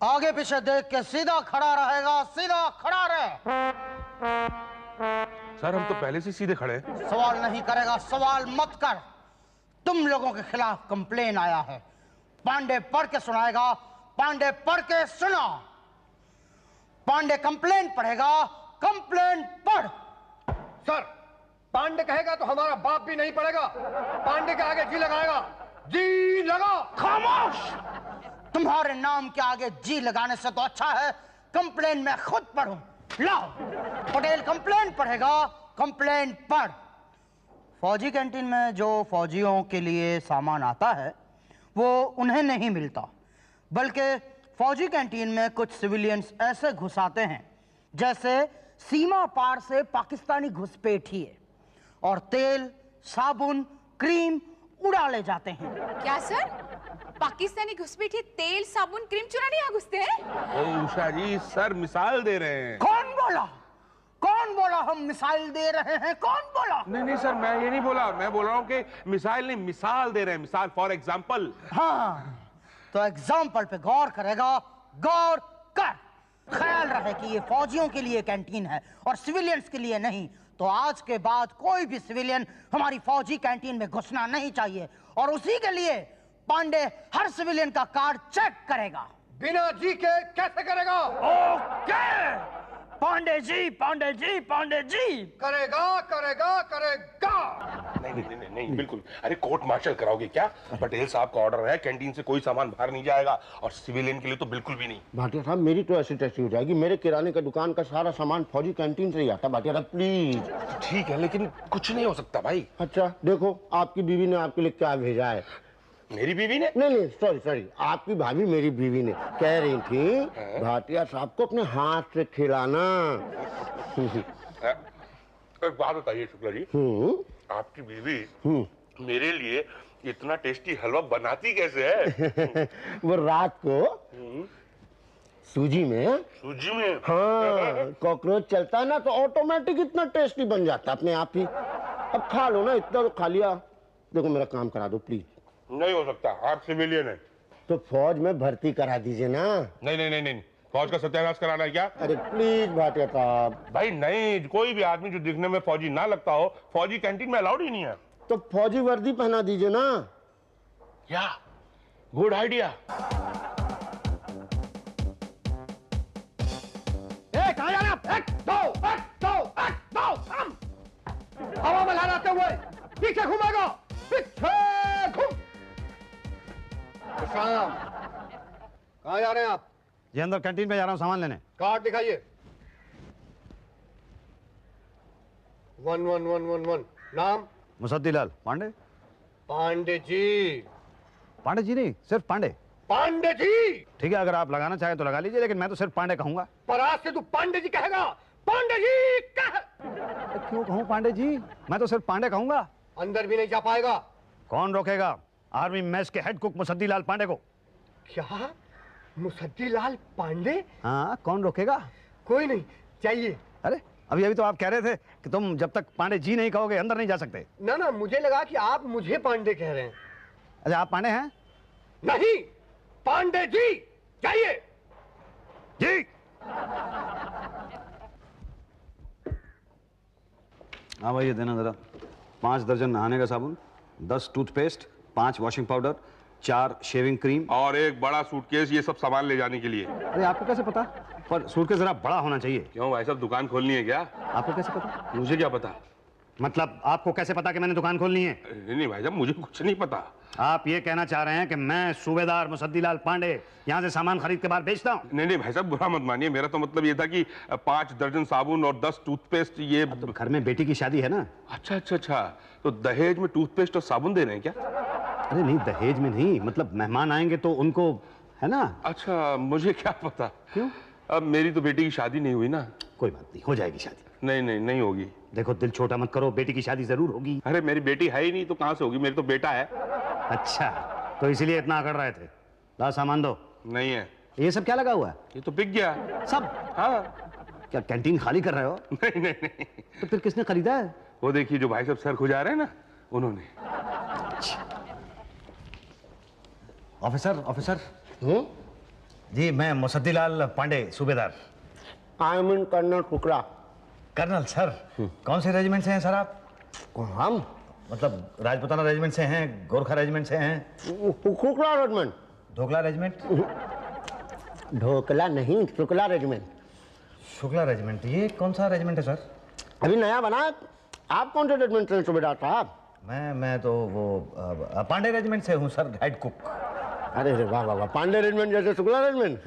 आगे पीछे देख के सीधा खड़ा रहेगा, सीधा खड़ा रहे। सर हम तो पहले से सीधे खड़े हैं। सवाल नहीं करेगा, सवाल मत कर। तुम लोगों के खिलाफ कंप्लेन आया है। पांडे पढ़ के सुनाएगा, पांडे पढ़ के सुना। पांडे कंप्लेन पढ़ेगा, कंप्लेन पढ़। सर, पांडे कहेगा तो हमारा बाप भी नहीं पड़ेगा। पांडे के आगे जी लगाएगा। जी लगा। खामोश। तुम्हारे नाम के आगे जी लगाने से तो अच्छा है कंप्लेन मैं खुद पढ़ूं। लाओ, पटेल कंप्लेन पढ़ेगा, कंप्लेन पढ़। फौजी कैंटीन में जो फौजियों के लिए सामान आता है वो उन्हें नहीं मिलता, बल्कि फौजी कैंटीन में कुछ सिविलियंस ऐसे घुस आते हैं जैसे सीमा पार से पाकिस्तानी घुसपैठिए, और तेल, साबुन, क्रीम उड़ा ले जाते हैं। क्या सर? पाकिस्तानी घुसपैठिए तेल, साबुन, क्रीम चुराने यहाँ घुसते हैं? ओ उषा जी, सर मिसाल दे रहे हैं। कौन बोला? कौन बोला हम मिसाइल दे रहे हैं? कौन बोला? नहीं सर, मैं ये नहीं बोला। मैं बोल रहा हूँ कि मिसाइल नहीं, मिसाल दे रहे हैं। मिसाल, फॉर एग्जाम्पल। हाँ, तो एग्जाम्पल पे गौर करेगा, गौर कर। ख्याल रहे कि ये फौजियों के लिए कैंटीन है और सिविलियंस के लिए नहीं। तो आज के बाद कोई भी सिविलियन हमारी फौजी कैंटीन में घुसना नहीं चाहिए, और उसी के लिए पांडे हर सिविलियन का कार्ड चेक करेगा। बिना जी के कैसे करेगा? ओके, पांडे जी, पांडे जी, पांडे जी। करेगा करेगा करेगा। नहीं बिल्कुल। अरे कोर्ट मार्शल कराओगे क्या? पटेल साहब का ऑर्डर है, कैंटीन से कोई सामान बाहर नहीं जाएगा, और सिविलियन के लिए तो बिल्कुल भी नहीं। भाटिया साहब, मेरी तो ऐसी तैसी हो जाएगी। मेरे किराने का दुकान का सारा सामान फौजी कैंटीन से ही आता। भाटिया साहब प्लीज। ठीक है, लेकिन कुछ नहीं हो सकता भाई। अच्छा देखो, आपकी बीवी ने आपके लिए क्या भेजा है। मेरी बीवी ने? नहीं, सॉरी, आपकी भाभी मेरी बीवी ने कह रही थी भाटिया साहब को अपने हाथ से खिलाना। एक बात बताइए शुक्ला जी, आपकी बीवी मेरे लिए इतना टेस्टी हलवा बनाती कैसे है? वो रात को सूजी में हाँ कॉकरोच चलता है ना, तो ऑटोमेटिक इतना टेस्टी बन जाता है अपने आप ही। अब खा लो ना, इतना तो खा लिया। देखो मेरा काम करा दो प्लीज। नहीं हो सकता, आप सिविलियन है। तो फौज में भर्ती करा दीजिए ना। नहीं, फौज का सत्यानाश कराना है क्या? अरे प्लीज भाटिया साहब। भाई नहीं, कोई भी आदमी जो दिखने में फौजी ना लगता हो फौजी कैंटीन में अलाउड ही नहीं है। तो फौजी वर्दी पहना दीजिए ना। क्या गुड आइडिया। कहाँ जा रहे आप? एक दो हवा में लहराते हुए पीछे घूमेगा, पीछे घूम। शाम कहाँ जा रहे हैं आप? ये अंदर कैंटीन में जा रहा हूँ सामान लेने। कार्ड दिखाइए। 1111 नाम? मुसद्दीलाल पांडे। पांडे जी। पांडे जी नहीं, सिर्फ पांडे। पांडे जी। ठीक है, अगर आप लगाना चाहें तो लगा लीजिए, लेकिन मैं तो सिर्फ पांडे कहूंगा। पर आज से तू पांडे जी कहेगा। पांडे जी कह। क्यों कहूँ पांडे जी? मैं तो सिर्फ पांडे कहूंगा। अंदर भी नहीं जा पाएगा। कौन रोकेगा? आर्मी मेस के हेड कुक मुसद्दीलाल पांडे को। क्या? मुसद्दीलाल पांडे? हाँ, कौन रोकेगा? कोई नहीं, चाहिए। अरे अभी तो आप कह रहे थे कि तुम जब तक पांडे जी नहीं कहोगे अंदर नहीं जा सकते। ना, मुझे लगा कि आप मुझे पांडे कह रहे हैं। अच्छा, आप पांडे हैं? नहीं, पांडे जी चाहिए। जी। हाँ भाई, ये देना जरा। 5 दर्जन नहाने का साबुन, 10 toothpaste, 5 washing powder, 4 shaving cream और एक बड़ा सूटकेस, ये सब सामान ले जाने के लिए। अरे आपको कैसे पता? पर सूटकेस जरा बड़ा होना चाहिए। क्यों भाई साहब, दुकान खोलनी है क्या? आपको कैसे पता? मुझे क्या पता? मतलब आपको कैसे पता कि मैंने दुकान खोलनी है? नहीं भाई साहब, मुझे कुछ नहीं पता। आप ये कहना चाह रहे हैं कि मैं सूबेदार मुसद्दीलाल पांडे यहाँ से सामान खरीद के बाहर बेचता हूँ? नहीं भाई साहब, बुरा मत मानिए। मेरा तो मतलब ये था कि 5 दर्जन साबुन और 10 टूथपेस्ट। ये तो घर में बेटी की शादी है ना। अच्छा, तो दहेज में टूथपेस्ट और साबुन दे रहे हैं क्या? अरे नहीं, दहेज में नहीं, मतलब मेहमान आएंगे तो उनको, है ना। अच्छा, मुझे क्या पता। क्यों? अब मेरी तो बेटी की शादी नहीं हुई ना। कोई बात नहीं, हो जाएगी शादी। नहीं होगी। देखो दिल छोटा मत करो, बेटी की शादी जरूर होगी। अरे मेरी बेटी है ही नहीं तो कहाँ से होगी? मेरी तो बेटा है। अच्छा, तो इसीलिए इतना अकड़ रहे थे। ला सामान दो। नहीं है। ये सब क्या लगा हुआ है? ये तो बिक गया सब। हाँ। क्या कैंटीन खाली कर रहे हो? नहीं। तो फिर किसने खरीदा है? वो देखिए, जो भाई साहब सर खुजा रहे हैं ना, उन्होंने। ऑफिसर, जी मैं मुसद्दीलाल पांडे सूबेदार। I mean colonel Shukla. Colonel sir, कौन से रेजिमेंट से हैं सर आप? हम मतलब राजपुताना रेजिमेंट से हैं, गोरखा रेजिमेंट से हैं? शुक्ला रेजिमेंट। ढोकला रेजिमेंट? ढोकला नहीं, शुक्ला रेजिमेंट। शुक्ला रेजिमेंट, ये कौन सा रेजिमेंट है सर? अभी नया बना है। आप कौन से रेजिमेंट से सूबेदार साहब? मैं तो वो पांडे रेजिमेंट से हूँ सर, हेड कुक। अरे वाह वाह वाह, पांडे रेजिमेंट जैसे Shukla regiment.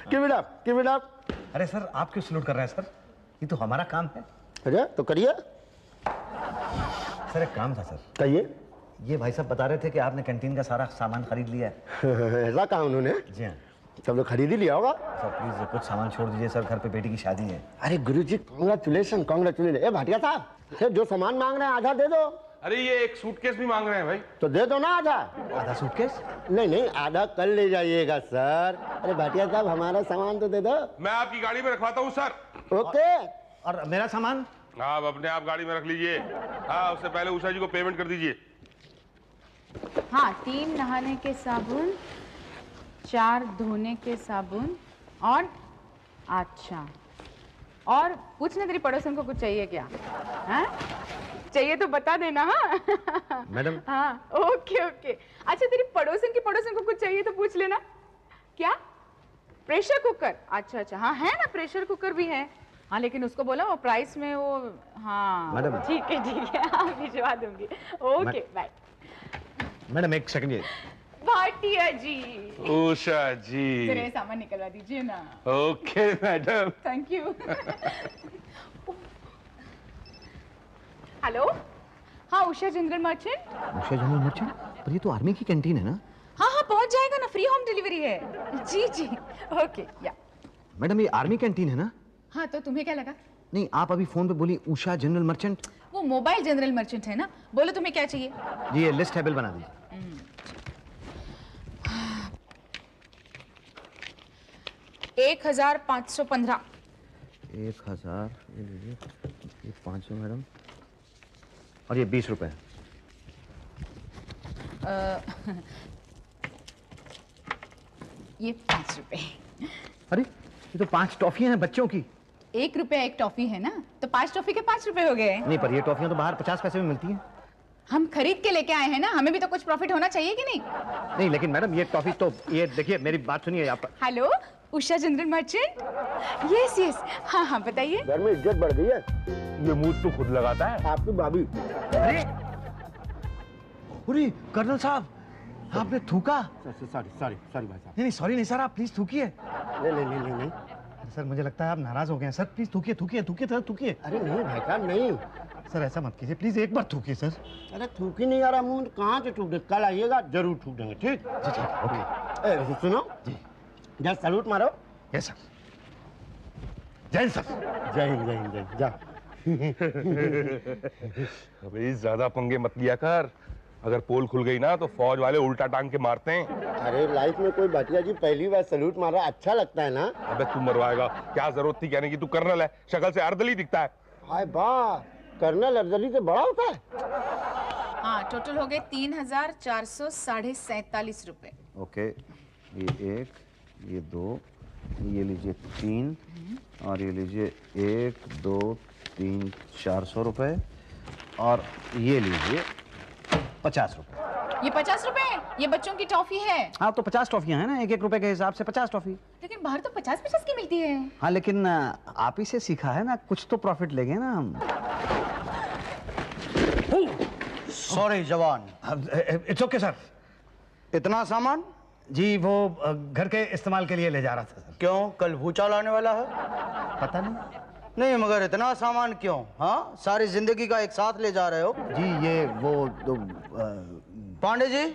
Keep it up. अरे सर आप क्यों सलूट कर रहे हैं सर? ये तो हमारा काम है। अरे तो करिए। सर एक काम था सर। कहिए। ये भाई साहब बता रहे थे कि आपने कैंटीन का सारा सामान खरीद लिया है। ऐसा कहा उन्होंने? जी हाँ तब तो खरीद ही लिया होगा। सर, प्लीज कुछ सामान छोड़ दीजिए सर, घर पे बेटी की शादी है। अरे गुरुजी कांग्रेचुलेशन। ए भाटिया साहब, जो सामान मांग रहे हैं आधा दे दो। अरे ये एक सूटकेस भी मांग रहे हैं भाई। तो दे दो ना आधा। आधा सूटकेस? नहीं, आधा कल ले जाइएगा सर। अरे भाटिया साहब, हमारा सामान तो दे दो। मैं आपकी गाड़ी में रखवाता हूँ सर। ओके। और मेरा सामान? आप अपने आप गाड़ी में रख लीजिए। हाँ, उससे पहले उषा जी को पेमेंट कर दीजिए। हाँ, 3 नहाने के साबुन, 4 धोने के साबुन और अच्छा, और पूछना तेरी पड़ोसन को कुछ चाहिए क्या? हाँ? चाहिए तो बता देना। हाँ मैडम। हाँ ओके। अच्छा तेरी पड़ोसन को कुछ चाहिए तो पूछ लेना। क्या? Pressure cooker? अच्छा हाँ है ना, प्रेशर कुकर भी है। हाँ लेकिन उसको बोला वो प्राइस में वो, हाँ मैडम। ठीक है हाँ भिजवा दूंगी। Okay bye. मैडम एक सेकंड, ये भाटिया जी, उषा जी, तेरे सामान निकलवा दीजिए ना। Okay madam. Thank you. Hello, हाँ Usha general merchant. Usha general merchant? पर ये तो आर्मी की कैंटीन है ना? हाँ पहुंच जाएगा ना, फ्री होम डिलीवरी है। जी ओके या। मैडम ये आर्मी कैंटीन है ना? हाँ तो तुम्हें क्या लगा? नहीं, आप अभी फोन पे बोली उषा जनरल मर्चेंट। वो मोबाइल जनरल मर्चेंट है ना। बोलो तुम्हें क्या चाहिए? जी ये लिस्ट है, बिल बना दीजिए। 1515। 1000, ये लीजिए, ये 500 मैडम, और ये 20 रुपए। ये 5 रुपए। अरे ये तो 5 टॉफियां हैं बच्चों की। 1 रुपया 1 टॉफी है ना, तो 5 टॉफी के 5 रुपए हो गए। नहीं, पर ये टॉफियां तो बाहर 50 पैसे में मिलती हैं। हम खरीद के लेके आए हैं ना, हमें भी तो कुछ प्रॉफिट होना चाहिए कि नहीं? नहीं लेकिन मैडम ये टॉफी तो, ये देखिए मेरी बात सुनिए आप। Hello Usha general merchant. Yes हाँ बताइए। घर में इज्जत बढ़ गई है। ये मुंह तो खुद लगाता है। आपकी भाभी। अरे कर्नल साहब, आपने थूका? सॉरी भाई साहब। नहीं सॉरी नहीं सर, आप प्लीज थूकिए। नहीं। सर मुझे लगता है आप नाराज हो गए हैं। सर प्लीज थूकिए। अरे नहीं भाई साहब, नहीं। सर ऐसा मत कीजिए, प्लीज एक बार थूकिए सर। अरे थूक ही नहीं आ रहा मुंह, कहाँ से थूक दे? कल आइएगा, जरूर थूक देंगे। ठीक? जी ठीक, ओके। सुनो जी, जा सैल्यूट मारो। Yes sir. जय सर। जय हिंद जा। अबे ज्यादा पंगे मत लिया कर। अगर पोल खुल गई ना तो फौज वाले उल्टा टांग के मारते हैं। अरे लाइफ में कोई भाटिया जी पहली बार सैल्यूट मारा, अच्छा लगता है ना। अबे तू मरवाएगा, क्या जरूरत थी कहने की? तू कर्नल है, शक्ल से अर्दली दिखता है। हाय वाह, कर्नल अर्दली से बड़ा होता है। हाँ टोटल हो गए 3447 रुपए। ओके, ये 1, ये 2, ये लीजिए 3, और ये लीजिए 1, 2, 3, 400 रुपए, और ये लीजिए 50 रुपए। ये 50 रुपए, ये बच्चों की टॉफी है। हाँ तो 50 टॉफियां हैं ना, 1-1 रुपए के हिसाब से 50 टॉफी। लेकिन बाहर तो 50 की मिलती है। हाँ लेकिन आप ही से सीखा है ना, कुछ तो प्रॉफिट लेंगे ना हम। सॉरी जवान। It's okay sir. इतना सामान? जी वो घर के इस्तेमाल के लिए ले जा रहा था सर। क्यों, कल भूचाल आने वाला है? पता नहीं। नहीं मगर इतना सामान क्यों? हाँ, सारी जिंदगी का एक साथ ले जा रहे हो। जी ये वो तो, पांडे जी,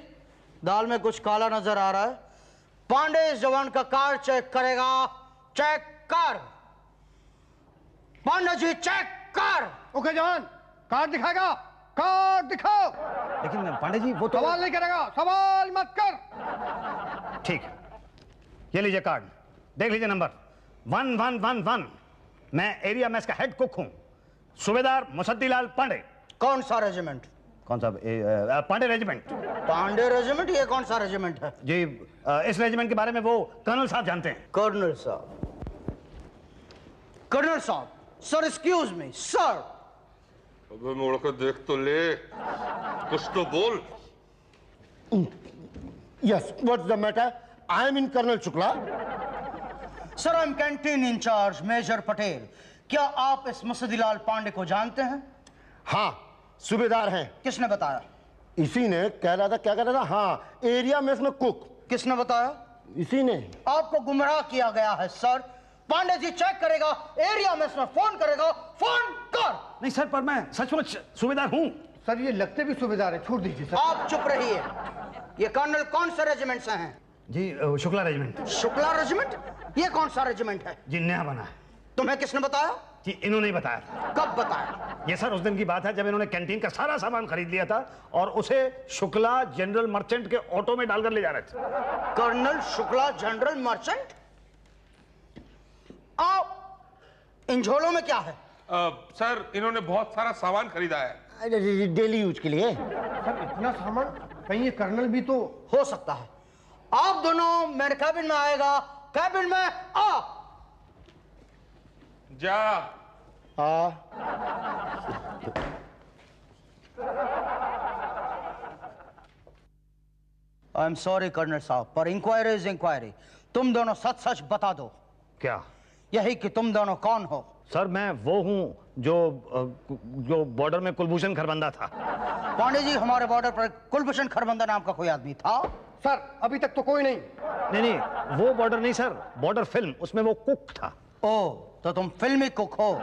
दाल में कुछ काला नजर आ रहा है। पांडे इस जवान का कार्ड चेक करेगा। चेक कर पांडे जी, चेक कर। ओके जवान, कार्ड दिखाएगा, कार्ड दिखाओ। लेकिन पांडे जी वो तो सवाल नहीं करेगा, सवाल मत कर। ठीक, ये लीजिए कार्ड, देख लीजिए नंबर 1111। मैं एरिया मैच का हेड कुक हूं, सूबेदार मुसद्दीलाल पांडे। कौन सा रेजिमेंट? कौन सा पांडे रेजिमेंट। पांडे रेजिमेंट? ये कौन सा रेजिमेंट है? जी इस रेजिमेंट के बारे में वो कर्नल साहब जानते हैं। कर्नल साहब, कर्नल साहब, सर एक्सक्यूज मी सर। अबे मुड़ के देख तो ले, कुछ तो बोल। Yes, what's the matter? I am in colonel Shukla. Sir I am canteen incharge major Patel. क्या आप इस मसदीलाल पांडे को जानते हैं? हाँ, सूबेदार हैं। किसने बताया? इसी ने कह रहा था, क्या कह रहा था? हाँ, एरिया में इसमें कुक। किसने बताया? इसी ने। आपको गुमराह किया गया है सर। पांडे जी चेक करेगा, एरिया में इसमें फोन करेगा, फोन कर। नहीं सर, पर मैं सचमुच सूबेदार हूँ। सर ये लगते भी सूबेदार है, छोड़ दीजिए सर। आप चुप रहिए। ये कर्नल कौन से रेजिमेंट से हैं? जी शुक्ला रेजिमेंट। शुक्ला रेजिमेंट? ये कौन सा रेजिमेंट है? जी नया बना है। तुम्हें किसने बताया? जी इन्होंने ही बताया। कब बताया? ये सर उस दिन की बात है जब इन्होंने कैंटीन का सारा सामान खरीद लिया था और उसे शुक्ला जनरल मर्चेंट के ऑटो में डालकर ले जा रहे थे। Colonel Shukla general merchant? आप इन झोलों में क्या है? सर इन्होंने बहुत सारा सामान खरीदा है। डेली यूज के लिए। सर इतना सामान, कहीं ये कर्नल भी तो हो सकता है। आप दोनों मेरे कैबिन में आएगा। कैबिन में आ। जा। आई एम सॉरी कर्नल साहब, पर इंक्वायरी इज इंक्वायरी। तुम दोनों सच सच बता दो। क्या? यही कि तुम दोनों कौन हो? सर मैं वो हूँ जो बॉर्डर में कुलभूषण खरबंदा था। पांडे जी, हमारे बॉर्डर पर कुलभूषण खरबंदा नाम का कोई आदमी था? सर अभी तक तो कोई नहीं। नहीं, वो बॉर्डर नहीं सर, बॉर्डर फिल्म, उसमें वो कुक था। ओ, तो तुम फिल्मी कुक हो?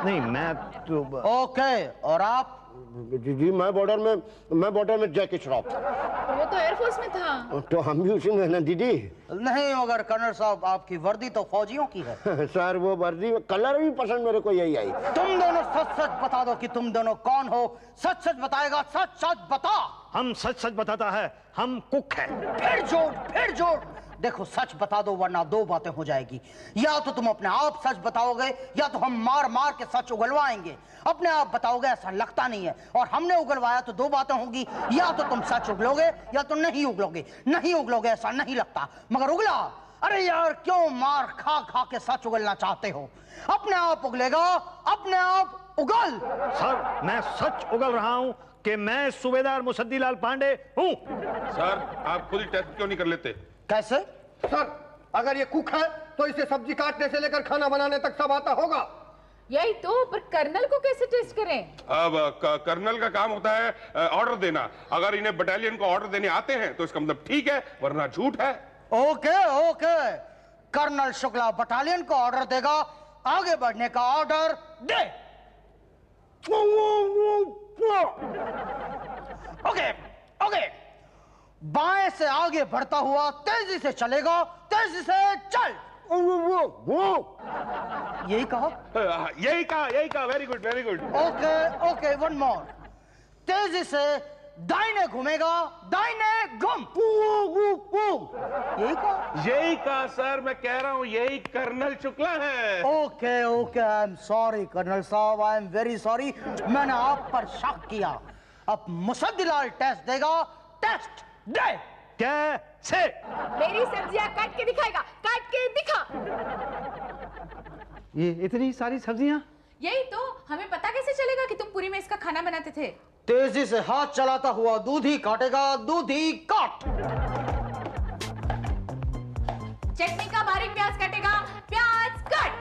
नहीं मैं तो ओके, और आप? जी मैं बॉर्डर में जैकी श्रॉफ। वो तो एयरफोर्स में था। तो हम भी उसी में ना दीदी। नहीं, मगर कर्नल साहब आपकी वर्दी तो फौजियों की है। सर वो वर्दी कलर भी पसंद मेरे को यही आई। तुम दोनों सच सच बता दो कि तुम दोनों कौन हो। सच सच बताएगा, सच सच बता। हम सच सच बताता है, हम कुक हैं। फिर जोड़। देखो सच बता दो वरना दो बातें हो जाएगी। या तो तुम अपने आप सच बताओगे या तो हम मार मार के सच उगलवाएंगे। अपने आप बताओगे ऐसा लगता नहीं है, और हमने उगलवाया तो दो बातें होंगी। या तो तुम सच उगलोगे या तो नहीं उगलोगे। नहीं उगलोगे ऐसा नहीं लगता, मगर उगला। अरे यार, क्यों मार खा खा के सच उगलना चाहते हो? अपने आप उगलेगा, अपने आप उगल। सर मैं सच उगल रहा हूँ कि मैं सूबेदार मुसद्दीलाल पांडे हूँ। सर आप खुद ही टेस्ट क्यों नहीं कर लेते? कैसे? सर अगर ये कुक है तो इसे सब्जी काटने से लेकर खाना बनाने तक सब आता होगा। यही तो, पर कर्नल को कैसे टेस्ट करें? अब कर्नल का काम होता है ऑर्डर देना। अगर इन्हें बटालियन को ऑर्डर देने आते हैं तो इसका मतलब ठीक है, वरना झूठ है। ओके। कर्नल शुक्ला बटालियन को ऑर्डर देगा, आगे बढ़ने का ऑर्डर दे। ओके। बाएं से आगे बढ़ता हुआ तेजी से चलेगा, तेजी से चल। यही कहा? यही कहा। Very good. Okay, one more. तेजी से दाहिने घूमेगा, दाहिने घूम। यही कहा सर, मैं कह रहा हूँ यही कर्नल शुक्ला है। Okay, I am sorry colonel साहब, आई एम वेरी सॉरी। मैंने आप पर शक किया। अब मुसद्दीलाल टेस्ट देगा। टेस्ट दे। कैसे? मेरी सब्जियां काट के दिखाएगा, काट के दिखा। ये इतनी सारी सब्जियां? यही तो, हमें पता कैसे चलेगा कि तुम पूरी में इसका खाना बनाते थे? तेजी से हाथ चलाता हुआ दूधी काटेगा, दूधी काट। चटनी का बारीक प्याज काटेगा, प्याज काट।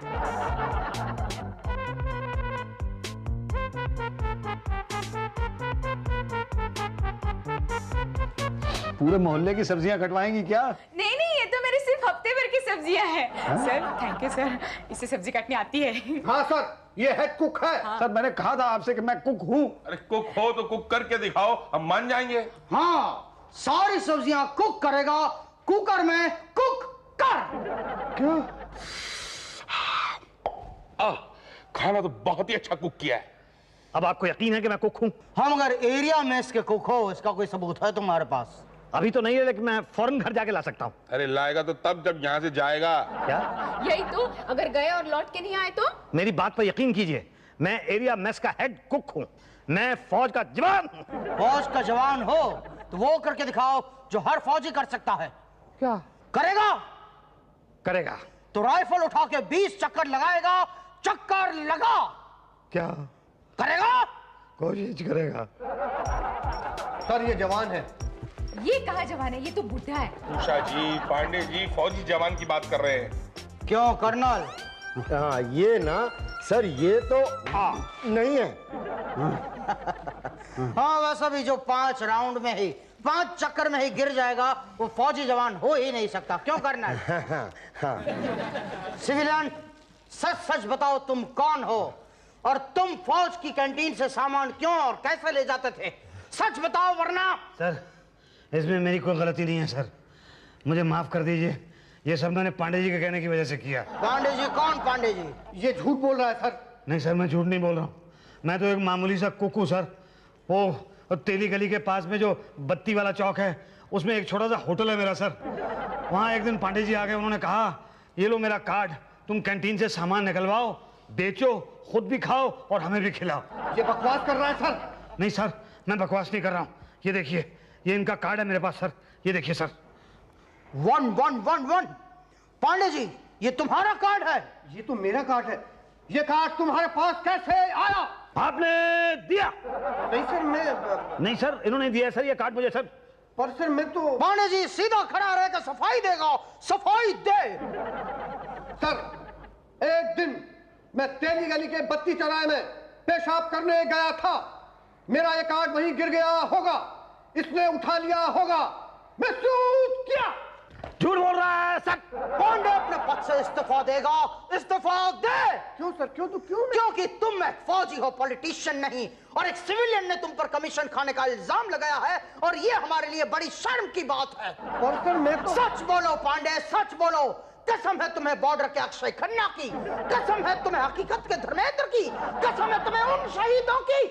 पूरे मोहल्ले की सब्जियां कटवाएंगी क्या? नहीं, ये तो मेरी सिर्फ हफ्ते भर की सब्जियां हैं। सर थैंक यू सर, इसे सब्जी काटनी आती है। हाँ सर, ये हेड कुक है। सर मैंने कहा था आपसे कि मैं कुक हूँ। अरे कुक हो तो कुक करके दिखाओ, हम मान जाएंगे। हाँ, सारी सब्जियां कुक करेगा, कुकर में कुक कर। क्यों? खाना तो बहुत ही अच्छा कुक किया है। अब आपको यकीन है कि मैं कुक हूँ? हम अगर एरिया में इसके कुक हो, इसका कोई सबूत है तुम्हारे पास? अभी तो नहीं है, लेकिन मैं फौरन घर जाके ला सकता हूँ। अरे लाएगा तो तब जब यहाँ से जाएगा। क्या? यही तो, अगर गए और लौट के नहीं आए तो? मेरी बात पर यकीन कीजिए, मैं एरिया मेस का हेड कुक हूँ। मैं फौज का जवान। फौज का जवान हो तो वो करके दिखाओ जो हर फौजी कर सकता है। क्या करेगा? करेगा? तो राइफल उठा के 20 चक्कर लगाएगा। चक्कर लगा। क्या करेगा? कोशिश करेगा। सर ये जवान है। ये कहाँ जवान है, ये तो बुढ़ा है। उषा जी, पांडे जी फौजी जवान की बात कर रहे हैं। क्यों कर्नल? हाँ ये ना सर, ये तो नहीं है। हाँ वैसा भी जो 5 राउंड में ही 5 चक्कर में ही गिर जाएगा वो फौजी जवान हो ही नहीं सकता। क्यों कर्नल? हाँ। सिविलियन सच सच बताओ तुम कौन हो और तुम फौज की कैंटीन से सामान क्यों और कैसे ले जाते थे? सच बताओ वरना। सर इसमें मेरी कोई गलती नहीं है सर, मुझे माफ कर दीजिए। ये सब मैंने पांडे जी के कहने की वजह से किया। पांडे जी? कौन पांडे जी? ये झूठ बोल रहा है सर। नहीं सर, मैं झूठ नहीं बोल रहा हूँ। मैं तो एक मामूली सा कुक हूँ सर। वो तेली गली के पास में जो बत्ती वाला चौक है उसमें एक छोटा सा होटल है मेरा सर। वहाँ एक दिन पांडे जी आ गए, उन्होंने कहा ये लो मेरा कार्ड, तुम कैंटीन से सामान निकलवाओ, बेचो, खुद भी खाओ और हमें भी खिलाओ। ये बकवास कर रहा है सर। नहीं सर, मैं बकवास नहीं कर रहा हूँ। ये देखिए, ये इनका कार्ड है मेरे पास सर, ये देखिए सर। 1111। पांडे जी ये तुम्हारा कार्ड है? ये तो मेरा कार्ड है। ये कार्ड तुम्हारे पास कैसे आया? आपने दिया? नहीं सर, मैं नहीं सर, इन्होंने दिया सर ये कार्ड मुझे सर। पर सर मैं तो। पांडे जी सीधा खड़ा रहकर सफाई देगा। सफाई दे। सर एक दिन मैं तेली गली के बत्ती चौराहे में पेशाब करने गया था। मेरा ये कार्ड वहीं गिर गया होगा, इसने उठा लिया होगा। मैं महसूस किया। झूठ बोल रहा है सर। पांडे अपने पद से इस्तीफा देगा। इस्तीफा दे। क्यों सर? क्यों? तो क्यों? क्योंकि तुम एक फौजी हो, पॉलिटिशियन नहीं। और एक सिविलियन ने तुम पर कमीशन खाने का इल्जाम लगाया है और ये हमारे लिए बड़ी शर्म की बात है। और सर मैं तो। सच बोलो पांडे, सच बोलो। कसम है तुम्हें बॉर्डर के अक्षय खन्ना की, कसम है तुम्हें हकीकत के धर्मेंद्र की, कसम है तुम्हें उन शहीदों की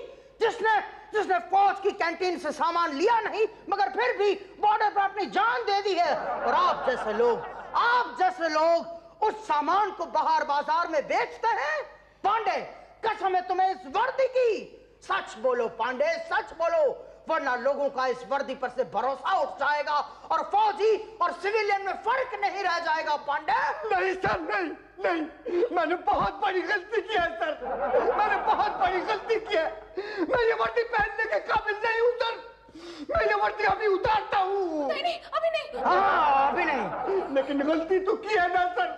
जिसने फौज की कैंटीन से सामान लिया नहीं मगर फिर भी बॉर्डर पर अपनी जान दे दी है। और आप जैसे लोग उस सामान को बाहर बाजार में बेचते हैं। पांडे कसम है तुम्हें इस वर्दी की। सच बोलो पांडे, सच बोलो, वरना लोगों का इस वर्दी पर से भरोसा उठ जाएगा और फौजी और सिविलियन में फर्क नहीं रह जाएगा। पांडे नहीं सर, नहीं, मैंने बहुत बड़ी गलती की है सर। मैंने बहुत बड़ी गलती की है। मैं ये वर्दी पहनने के काबिल नहीं हूँ सर। मैं ये वर्दी अभी उतारता हूँ। नहीं, अभी नहीं। हाँ अभी नहीं। लेकिन गलती तो की है ना सर।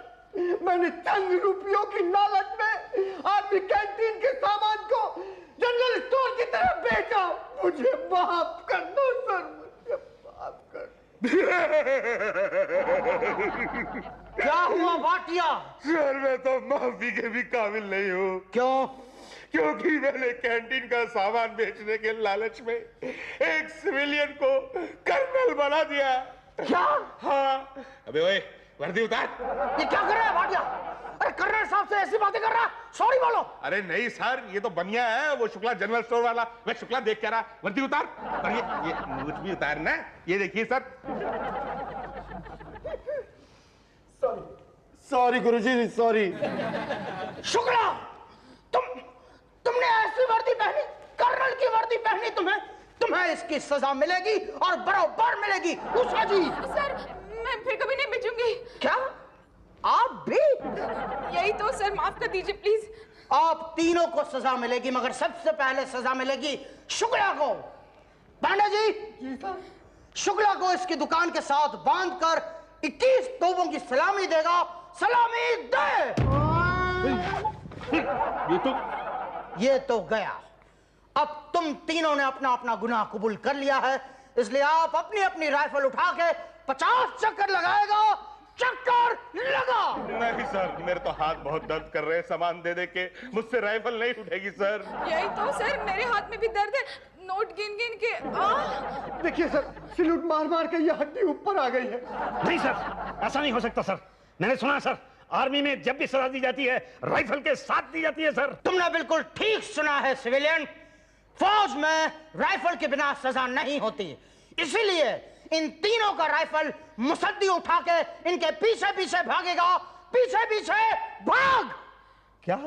मैंने चंद रुपयों की लालच में आपकी कैंटीन के सामान को जनरल स्टोर की तरह बेचा। मुझे माफ कर दो सर, मुझे माफ कर। क्या हुआ भाटिया? सर मैं तो माफी के भी काबिल नहीं हूँ। क्यों? क्योंकि मैंने कैंटीन का सामान बेचने के लालच में एक सिविलियन को कर्नल बना दिया। क्या? हाँ। अबे ओए, वर्दी उतार। ये क्या कर रहा है भाटिया? अरे कर्नल साहब से ऐसी बातें कर रहा है? सॉरी बोलो। अरे नहीं सर, ये तो बनिया है, वो शुक्ला जनरल स्टोर वाला। मैं शुक्ला देख क्या रहा। वर्दी उतार। और ये मूछ भी उतारना। ये देखिए सर। सॉरी गुरुजी, सॉरी। शुक्ला, तुमने ऐसी वर्दी पहनी, कर्नल की वर्दी पहनी, तुम्हें इसकी सजा मिलेगी और बराबर मिलेगी। उषा जी। सर मैं फिर कभी नहीं बेचूंगी। क्या आप भी? यही तो सर, माफ कर दीजिए प्लीज। आप तीनों को सजा मिलेगी मगर सबसे पहले सजा मिलेगी शुक्ला को। पांडे जी, शुक्ला को इसकी दुकान के साथ बांधकर 21 तोपों की सलामी देगा। सलामी दे। ये तो गया। अब तुम तीनों ने अपना अपना गुनाह कबूल कर लिया है, इसलिए आप अपनी अपनी राइफल उठा के 50 चक्कर लगाएगा। चक्कर लगा। नहीं सर, मेरे तो हाथ बहुत दर्द कर रहे हैं सामान दे दे के। मुझसे राइफल नहीं उठेगी सर। यही तो सर, मेरे हाथ में भी दर्द है। नोट गिन गिन के। देखिए सर, सैल्यूट मार मार के ये हड्डी ऊपर आ गई है। नहीं सर, ऐसा नहीं हो सकता सर। मैंने सुना सर, आर्मी में जब भी सजा दी जाती है राइफल के साथ दी जाती है सर। तुमने बिल्कुल ठीक सुना है सिविलियन। फौज में राइफल के बिना सजा नहीं होती, इसीलिए इन तीनों का राइफल मुसद्दी उठा के इनके पीछे पीछे भागेगा। पीछे पीछे भाग। क्या?